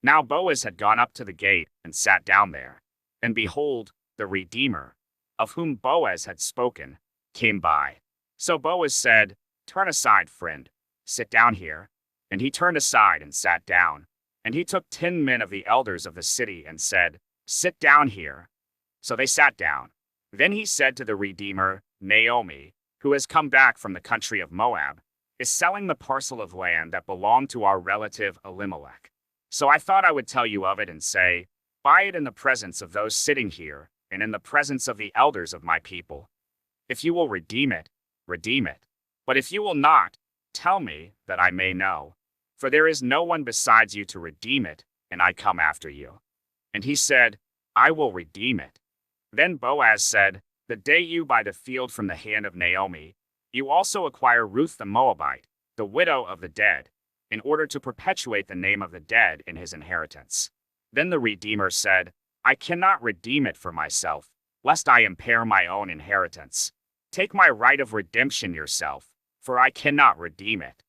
Now Boaz had gone up to the gate and sat down there. And behold, the Redeemer, of whom Boaz had spoken, came by. So Boaz said, "Turn aside, friend. Sit down here." And he turned aside and sat down. And he took 10 men of the elders of the city and said, "Sit down here." So they sat down. Then he said to the Redeemer, "Naomi, who has come back from the country of Moab, is selling the parcel of land that belonged to our relative Elimelech. So I thought I would tell you of it and say, buy it in the presence of those sitting here and in the presence of the elders of my people. If you will redeem it, redeem it. But if you will not, tell me, that I may know. For there is no one besides you to redeem it, and I come after you." And he said, "I will redeem it." Then Boaz said, "The day you buy the field from the hand of Naomi, you also acquire Ruth the Moabite, the widow of the dead, in order to perpetuate the name of the dead in his inheritance." Then the Redeemer said, "I cannot redeem it for myself, lest I impair my own inheritance. Take my right of redemption yourself, for I cannot redeem it."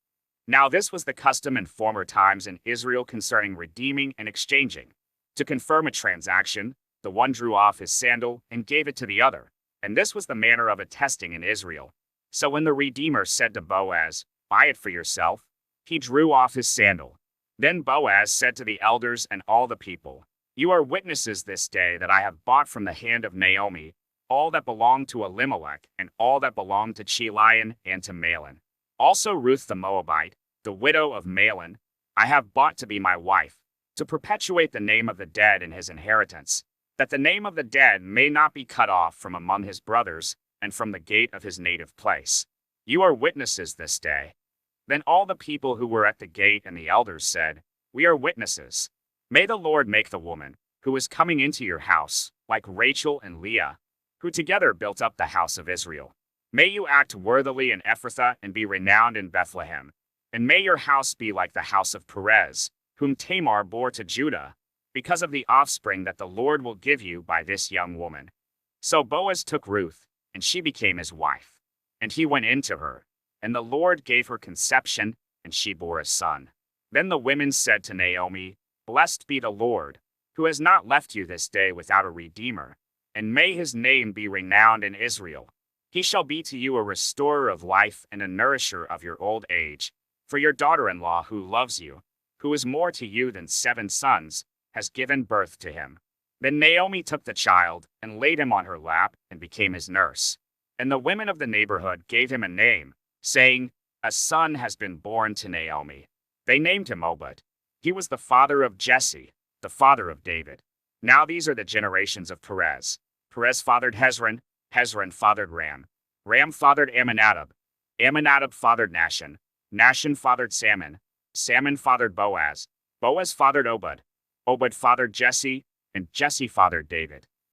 Now this was the custom in former times in Israel concerning redeeming and exchanging. To confirm a transaction, the one drew off his sandal and gave it to the other, and this was the manner of attesting in Israel. So when the Redeemer said to Boaz, "Buy it for yourself," he drew off his sandal. Then Boaz said to the elders and all the people, "You are witnesses this day that I have bought from the hand of Naomi all that belonged to Elimelech and all that belonged to Chilion and to Mahlon. Also Ruth the Moabite, the widow of Mahlon, I have bought to be my wife, to perpetuate the name of the dead in his inheritance, that the name of the dead may not be cut off from among his brothers and from the gate of his native place. You are witnesses this day." Then all the people who were at the gate and the elders said, "We are witnesses. May the Lord make the woman, who is coming into your house, like Rachel and Leah, who together built up the house of Israel. May you act worthily in Ephrathah and be renowned in Bethlehem. And may your house be like the house of Perez, whom Tamar bore to Judah, because of the offspring that the Lord will give you by this young woman." So Boaz took Ruth, and she became his wife. And he went in to her, and the Lord gave her conception, and she bore a son. Then the women said to Naomi, "Blessed be the Lord, who has not left you this day without a redeemer, and may his name be renowned in Israel. He shall be to you a restorer of life and a nourisher of your old age. For your daughter-in-law who loves you, who is more to you than 7 sons, has given birth to him." Then Naomi took the child and laid him on her lap and became his nurse. And the women of the neighborhood gave him a name, saying, "A son has been born to Naomi." They named him Obed. He was the father of Jesse, the father of David. Now these are the generations of Perez. Perez fathered Hezron, Hezron fathered Ram. Ram fathered Amminadab. Amminadab fathered Nahshon. Nahshon fathered Salmon. Salmon fathered Boaz. Boaz fathered Obed. Obed fathered Jesse, and Jesse fathered David.